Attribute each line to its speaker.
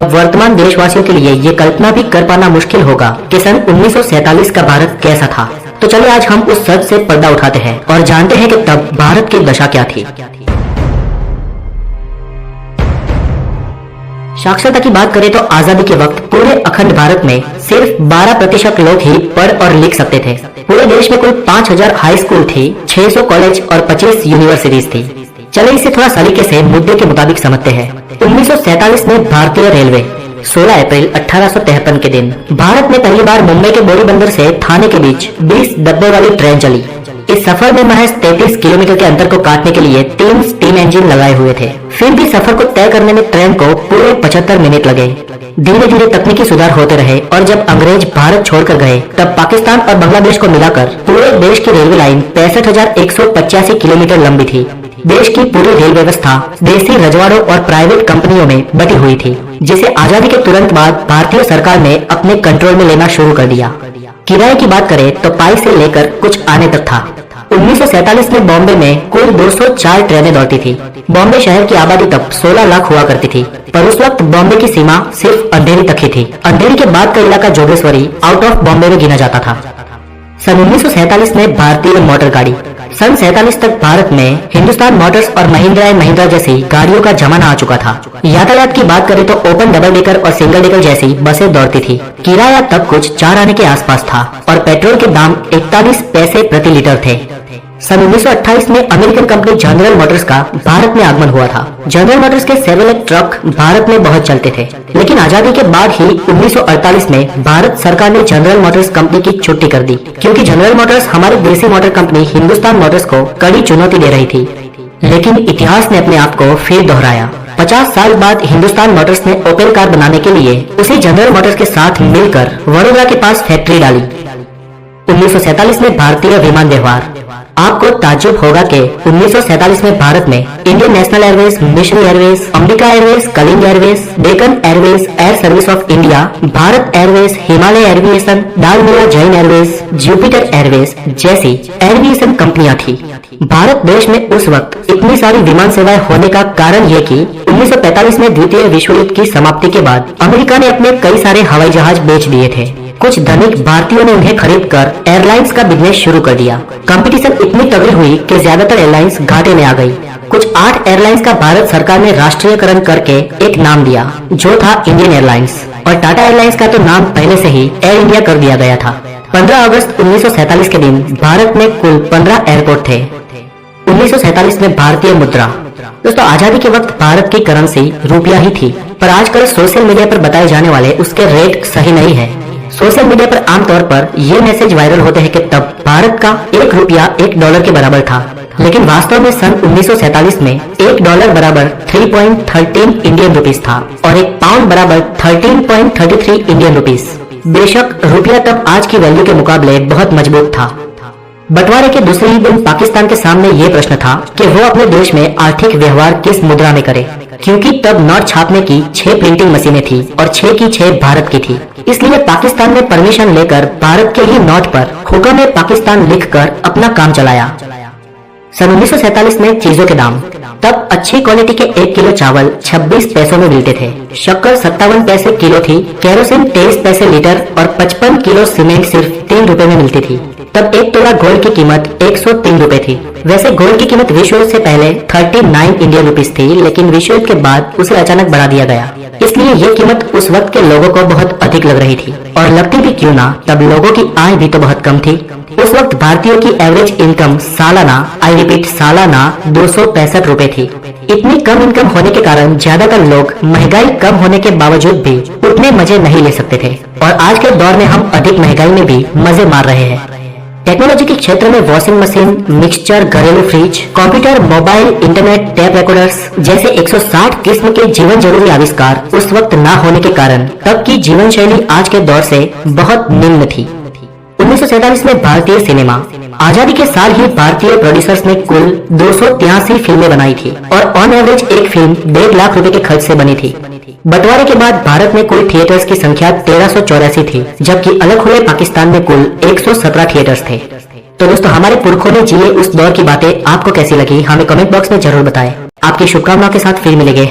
Speaker 1: वर्तमान देशवासियों के लिए ये कल्पना भी कर पाना मुश्किल होगा कि सन 1947 का भारत कैसा था। तो चलिए आज हम उस सच से पर्दा उठाते हैं और जानते हैं कि तब भारत की दशा क्या थी। साक्षरता की बात करें तो आजादी के वक्त पूरे अखंड भारत में सिर्फ 12% लोग ही पढ़ और लिख सकते थे। पूरे देश में कुल 5000 हाई स्कूल थी, 600 कॉलेज और 25 यूनिवर्सिटीज थी। चलिए इसे थोड़ा सलीके से मुद्दे के मुताबिक समझते हैं। 1947 में भारतीय रेलवे 16 अप्रैल 1853 के दिन भारत में पहली बार मुंबई के बोरी बंदर से थाने के बीच 20 डब्बे वाली ट्रेन चली। इस सफर में महज 33 किलोमीटर के अंतर को काटने के लिए 3 स्टीम इंजन लगाए हुए थे। फिर भी सफर को तय करने में ट्रेन को पूरे 75 मिनट लगे। धीरे धीरे तकनीकी सुधार होते रहे और जब अंग्रेज भारत छोड़कर गए तब पाकिस्तान और बांग्लादेश को मिलाकर पूरे देश की रेलवे लाइन 65,185 किलोमीटर लंबी थी। देश की पूरी रेल व्यवस्था देसी रजवाड़ों और प्राइवेट कंपनियों में बटी हुई थी, जिसे आजादी के तुरंत बाद भारतीय सरकार ने अपने कंट्रोल में लेना शुरू कर दिया। किराए की बात करें तो पाई से लेकर कुछ आने तक था। 1947 में बॉम्बे में कुल 204 ट्रेनें दौड़ती थी। बॉम्बे शहर की आबादी तब 16 लाख हुआ करती थी, पर उस वक्त बॉम्बे की सीमा सिर्फ अंधेरी तक ही थी। अंधेरी के बाद का इलाका जोगेश्वरी आउट ऑफ बॉम्बे में गिना जाता था। सन 1947 में भारतीय मोटर गाड़ी। सन 47 तक भारत में हिंदुस्तान मोटर्स और महिंद्रा एंड महिंद्रा जैसी गाड़ियों का जमाना आ चुका था। यातायात की बात करें तो ओपन डबल डेकर और सिंगल डेकर जैसी बसें दौड़ती थी। किराया तब कुछ 4 आने के आसपास था और पेट्रोल के दाम 41 पैसे प्रति लीटर थे। सन 1928 में अमेरिकन कंपनी जनरल मोटर्स का भारत में आगमन हुआ था। जनरल मोटर्स के सेवेलेट ट्रक भारत में बहुत चलते थे, लेकिन आजादी के बाद ही 1948 में भारत सरकार ने जनरल मोटर्स कंपनी की छुट्टी कर दी, क्योंकि जनरल मोटर्स हमारी देसी मोटर कंपनी हिंदुस्तान मोटर्स को कड़ी चुनौती दे रही थी। लेकिन इतिहास ने अपने आप को फिर दोहराया। 50 साल बाद हिंदुस्तान मोटर्स ने ओपेल कार बनाने के लिए उसी जनरल मोटर्स के साथ मिलकर वडोदरा के पास फैक्ट्री डाली। 1947 में भारतीय विमान व्यवहार। आपको ताज्जुब होगा कि 1947 में भारत में Indian National Airways, Mission Airways, Ambika Airways, Kalinga Airways, Deccan Airways, Air Service of India, Bharat Airways, Himalaya Aviation, Dalmia Jain Airways, Jupiter Airways जैसी एविएशन कंपनियां थी। भारत देश में उस वक्त इतनी सारी विमान सेवाएं होने का कारण ये कि 1945 में द्वितीय विश्व युद्ध की समाप्ति के बाद अमेरिका ने अपने कई सारे हवाई जहाज बेच दिए थे। कुछ धनिक भारतीयों ने उन्हें खरीदकर एयरलाइंस का बिजनेस शुरू कर दिया। कंपटीशन इतनी तगड़ी हुई कि ज्यादातर एयरलाइंस घाटे में आ गई। कुछ 8 एयरलाइंस का भारत सरकार ने राष्ट्रीयकरण करके एक नाम दिया, जो था इंडियन एयरलाइंस, और टाटा एयरलाइंस का तो नाम पहले से ही एयर इंडिया कर दिया गया था। 15 अगस्त 1947 के दिन भारत में कुल 15 एयरपोर्ट थे। 1947 में भारतीय मुद्रा। दोस्तों, आजादी के वक्त भारत की करेंसी रुपया ही थी, पर आजकल सोशल मीडिया पर बताए जाने वाले उसके रेट सही नहीं है। सोशल मीडिया पर आमतौर पर ये मैसेज वायरल होते हैं कि तब भारत का 1 रुपया 1 डॉलर के बराबर था, लेकिन वास्तव में सन 1947 में 1 डॉलर बराबर 3.13 इंडियन रुपीस था और 1 पाउंड बराबर 13.33 इंडियन रुपीस। बेशक रुपया तब आज की वैल्यू के मुकाबले बहुत मजबूत था। बंटवारे के दूसरे ही दिन पाकिस्तान के सामने ये प्रश्न था कि वो अपने देश में आर्थिक व्यवहार किस मुद्रा में करे, क्योंकि तब नोट छापने की 6 प्रिंटिंग मशीनें थी और 6 की 6 भारत की थी। इसलिए पाकिस्तान ने परमिशन लेकर भारत के ही नोट पर हुक्म पाकिस्तान लिखकर अपना काम चलाया। सन 1947 में चीजों के दाम। तब अच्छी क्वालिटी के 1 किलो चावल 26 पैसों में मिलते थे, शक्कर 57 पैसे किलो थी, केरोसिन 23 पैसे लीटर और 55 किलो सीमेंट सिर्फ 3 रुपए में मिलती थी। तब 1 तोला गोल्ड की कीमत 103 रुपए थी। वैसे गोल्ड की कीमत विश्व युद्ध से पहले 39 इंडियन रुपीस थी, लेकिन विश्व युद्ध के बाद उसे अचानक बढ़ा दिया गया, इसलिए ये कीमत उस वक्त के लोगों को बहुत अधिक लग रही थी। और लगती भी क्यों ना, तब लोगों की आय भी तो बहुत कम थी। उस वक्त भारतीयों की एवरेज इनकम सालाना, आई रिपीट सालाना 265 रुपए थी। इतनी कम इनकम होने के कारण ज्यादातर लोग महंगाई कम होने के बावजूद भी उतने मजे नहीं ले सकते थे, और आज के दौर में हम अधिक महंगाई में भी मजे मार रहे हैं। टेक्नोलॉजी के क्षेत्र में वॉशिंग मशीन, मिक्सचर, घरेलू fridge, computer, mobile, internet, tape recorders जैसे 160 किस्म के जीवन जरूरी आविष्कार उस वक्त ना होने के कारण तब की जीवन शैली आज के दौर से बहुत निम्न थी। 1947 में भारतीय सिनेमा। आजादी के साल ही भारतीय प्रोड्यूसर्स ने कुल 283 फिल्में बनाई थी और ऑन एवरेज एक फिल्म 1.5 लाख रुपए के खर्च से बनी थी। बंटवारे के बाद भारत में कुल थिएटर्स की संख्या 1384 थी, जबकि अलग हुए पाकिस्तान में कुल 117 थिएटर्स थे। तो दोस्तों, हमारे पुरखों ने जिए उस दौर की बातें आपको कैसी लगी हमें कमेंट बॉक्स में जरूर बताएं। आपकी शुभकामनाओं के साथ फिर मिलेंगे।